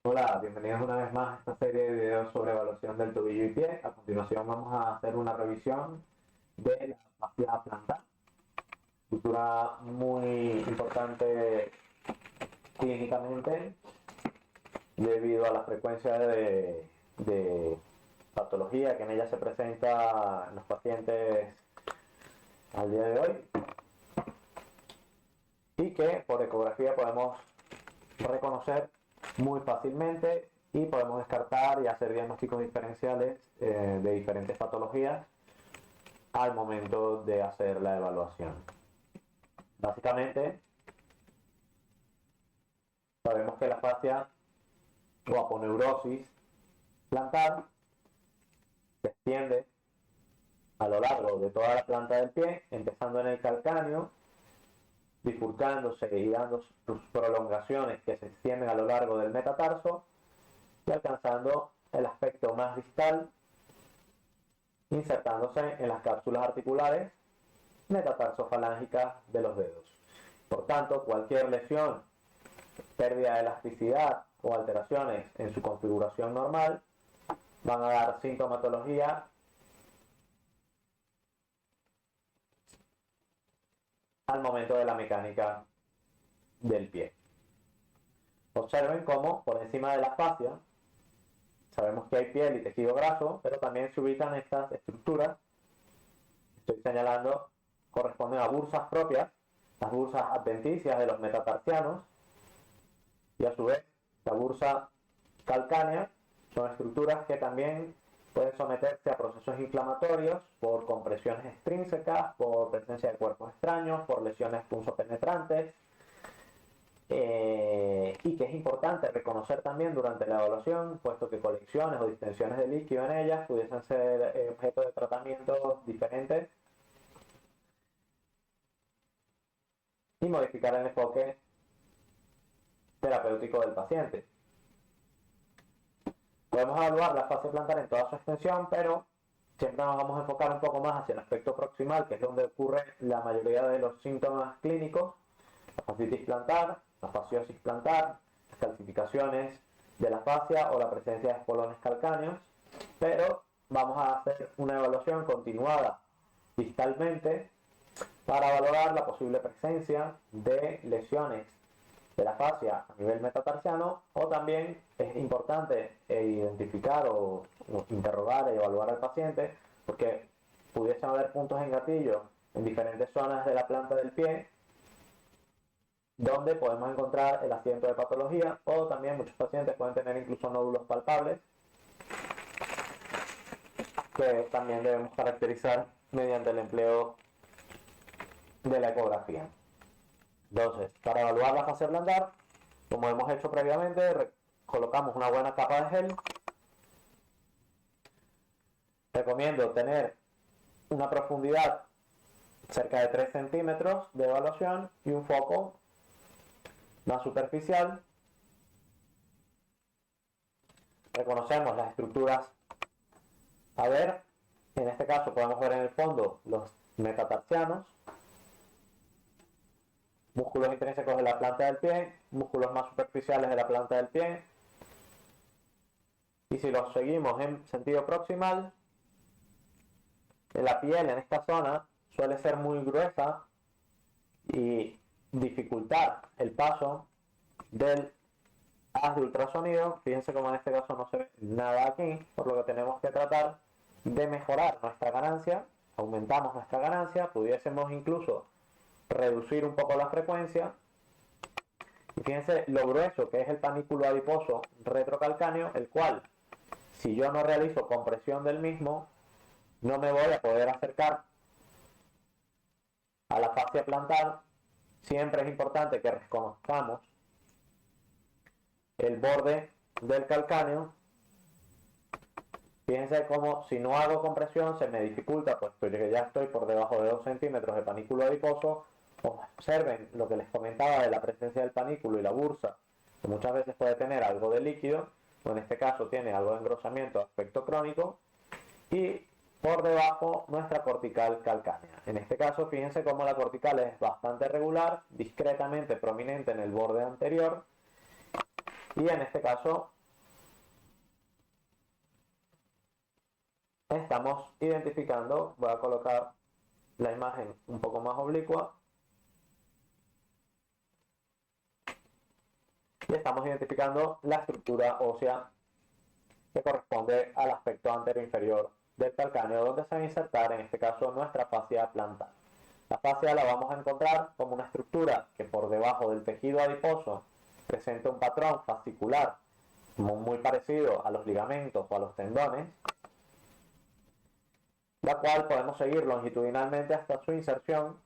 Hola, bienvenidos una vez más a esta serie de videos sobre evaluación del tobillo y pie. A continuación vamos a hacer una revisión de la fascia plantar, estructura muy importante clínicamente debido a la frecuencia de patología que en ella se presenta en los pacientes al día de hoy y que por ecografía podemos reconocer muy fácilmente y podemos descartar y hacer diagnósticos diferenciales de diferentes patologías al momento de hacer la evaluación. Básicamente, sabemos que la fascia o aponeurosis plantar se extiende a lo largo de toda la planta del pie, empezando en el calcáneo, bifurcándose y dando sus prolongaciones que se extienden a lo largo del metatarso y alcanzando el aspecto más distal, insertándose en las cápsulas articulares metatarsofalángicas de los dedos. Por tanto, cualquier lesión, pérdida de elasticidad o alteraciones en su configuración normal van a dar sintomatología al momento de la mecánica del pie. Observen cómo por encima de la fascia sabemos que hay piel y tejido graso, pero también se ubican estas estructuras. Estoy señalando, corresponden a bursas propias, las bursas adventicias de los metatarsianos, y a su vez la bursa calcánea son estructuras que también pueden someterse a procesos inflamatorios por compresiones extrínsecas, por presencia de cuerpos extraños, por lesiones punzopenetrantes, y que es importante reconocer también durante la evaluación, puesto que colecciones o distensiones de líquido en ellas pudiesen ser objeto de tratamientos diferentes y modificar el enfoque terapéutico del paciente. Podemos evaluar la fascia plantar en toda su extensión, pero siempre nos vamos a enfocar un poco más hacia el aspecto proximal, que es donde ocurre la mayoría de los síntomas clínicos: la fascitis plantar, la fasciosis plantar, las calcificaciones de la fascia o la presencia de espolones calcáneos, pero vamos a hacer una evaluación continuada distalmente para valorar la posible presencia de lesiones de la fascia a nivel metatarsiano, o también es importante identificar o interrogar e evaluar al paciente porque pudiesen haber puntos en gatillo en diferentes zonas de la planta del pie donde podemos encontrar el asiento de patología, o también muchos pacientes pueden tener incluso nódulos palpables que también debemos caracterizar mediante el empleo de la ecografía. Entonces, para evaluar la fascia plantar, como hemos hecho previamente, colocamos una buena capa de gel. Recomiendo tener una profundidad cerca de 3 centímetros de evaluación y un foco más superficial. Reconocemos las estructuras a ver. En este caso podemos ver en el fondo los metatarsianos, músculos intrínsecos de la planta del pie, músculos más superficiales de la planta del pie, y si los seguimos en sentido proximal, la piel en esta zona suele ser muy gruesa y dificultar el paso del haz de ultrasonido. Fíjense como en este caso no se ve nada aquí, por lo que tenemos que tratar de mejorar nuestra ganancia. Aumentamos nuestra ganancia, pudiésemos incluso reducir un poco la frecuencia. Y fíjense lo grueso que es el panículo adiposo retrocalcáneo, el cual, si yo no realizo compresión del mismo, no me voy a poder acercar a la fascia plantar. Siempre es importante que reconozcamos el borde del calcáneo. Fíjense como si no hago compresión se me dificulta, puesto que ya estoy por debajo de 2 centímetros de panículo adiposo. Observen lo que les comentaba de la presencia del panículo y la bursa, que muchas veces puede tener algo de líquido, o en este caso tiene algo de engrosamiento de aspecto crónico, y por debajo nuestra cortical calcánea. En este caso, fíjense cómo la cortical es bastante regular, discretamente prominente en el borde anterior, Y en este caso estamos identificando, voy a colocar la imagen un poco más oblicua, y estamos identificando la estructura ósea que corresponde al aspecto anterior inferior del calcáneo, donde se va a insertar en este caso nuestra fascia plantar. La fascia la vamos a encontrar como una estructura que por debajo del tejido adiposo presenta un patrón fascicular muy parecido a los ligamentos o a los tendones, la cual podemos seguir longitudinalmente hasta su inserción,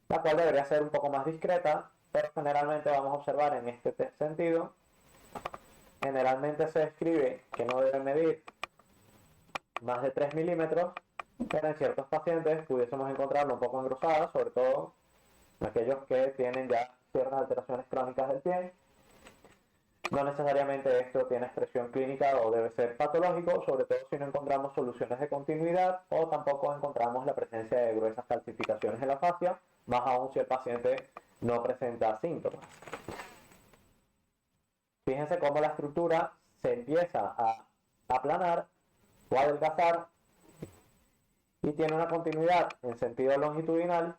la cual debería ser un poco más discreta, pero generalmente vamos a observar en este sentido. Generalmente se describe que no debe medir más de 3 milímetros, pero en ciertos pacientes pudiésemos encontrarlo un poco engrosada, sobre todo en aquellos que tienen ya ciertas alteraciones crónicas del pie. No necesariamente esto tiene expresión clínica o debe ser patológico, sobre todo si no encontramos soluciones de continuidad o tampoco encontramos la presencia de gruesas calcificaciones en la fascia, más aún si el paciente no presenta síntomas. Fíjense cómo la estructura se empieza a aplanar o a adelgazar y tiene una continuidad en sentido longitudinal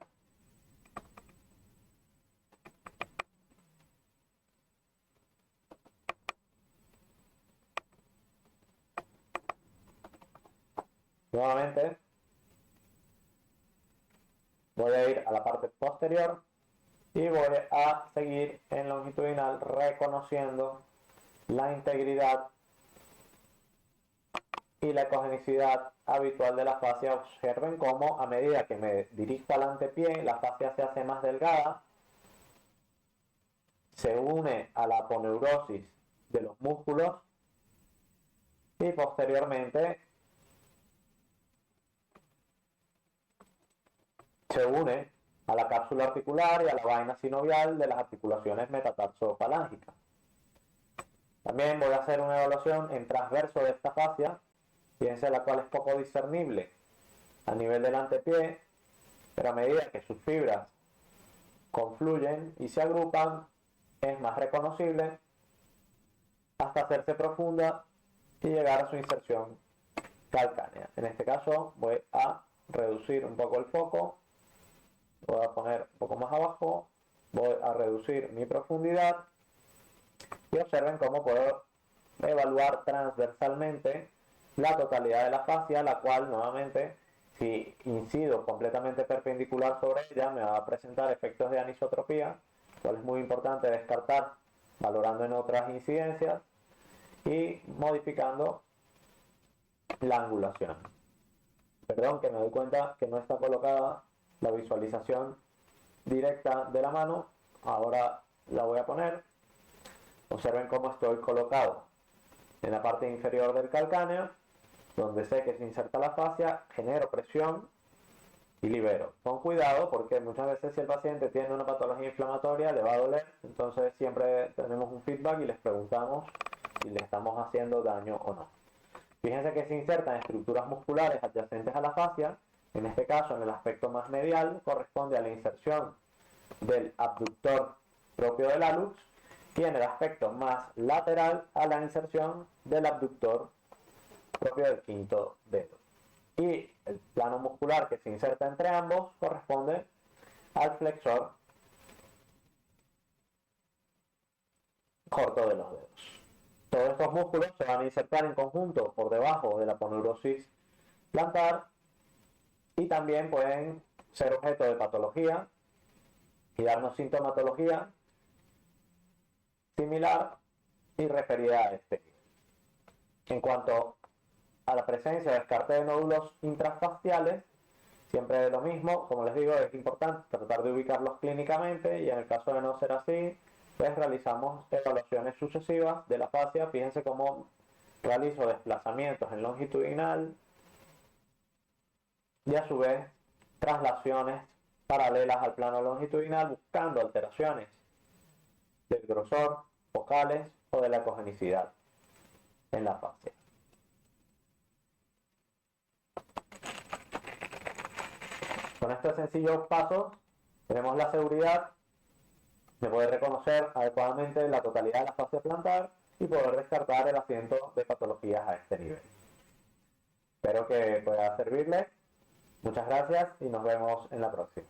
nuevamente. Voy a ir a la parte posterior y voy a seguir en longitudinal reconociendo la integridad y la ecogenicidad habitual de la fascia. Observen cómo a medida que me dirijo al antepié, la fascia se hace más delgada, se une a la aponeurosis de los músculos y posteriormente se une a la cápsula articular y a la vaina sinovial de las articulaciones metatarsofalángicas. También voy a hacer una evaluación en transverso de esta fascia, fíjense la cual es poco discernible a nivel del antepié, pero a medida que sus fibras confluyen y se agrupan, es más reconocible hasta hacerse profunda y llegar a su inserción calcánea. En este caso voy a reducir un poco el foco, voy a poner un poco más abajo, voy a reducir mi profundidad y observen cómo puedo evaluar transversalmente la totalidad de la fascia, la cual nuevamente, si incido completamente perpendicular sobre ella, me va a presentar efectos de anisotropía, cual es muy importante descartar valorando en otras incidencias y modificando la angulación. Perdón, que me doy cuenta que no está colocada la visualización directa de la mano. Ahora la voy a poner. Observen cómo estoy colocado en la parte inferior del calcáneo, donde sé que se inserta la fascia, genero presión y libero. Con cuidado, porque muchas veces si el paciente tiene una patología inflamatoria le va a doler, entonces siempre tenemos un feedback y les preguntamos si le estamos haciendo daño o no. Fíjense que se insertan estructuras musculares adyacentes a la fascia. En este caso, en el aspecto más medial, corresponde a la inserción del abductor propio del hallux, y en el aspecto más lateral a la inserción del abductor propio del quinto dedo. Y el plano muscular que se inserta entre ambos corresponde al flexor corto de los dedos. Todos estos músculos se van a insertar en conjunto por debajo de la aponeurosis plantar y también pueden ser objeto de patología y darnos sintomatología similar y referida a este. En cuanto a la presencia de descarte de nódulos intrafasciales, siempre es lo mismo, como les digo, es importante tratar de ubicarlos clínicamente y en el caso de no ser así, pues realizamos evaluaciones sucesivas de la fascia. Fíjense cómo realizo desplazamientos en longitudinal y a su vez traslaciones paralelas al plano longitudinal buscando alteraciones del grosor, focales o de la ecogenicidad en la fascia. Con estos sencillos pasos tenemos la seguridad de poder reconocer adecuadamente la totalidad de la fascia plantar y poder descartar el accidente de patologías a este nivel. Espero que pueda servirle. Muchas gracias y nos vemos en la próxima.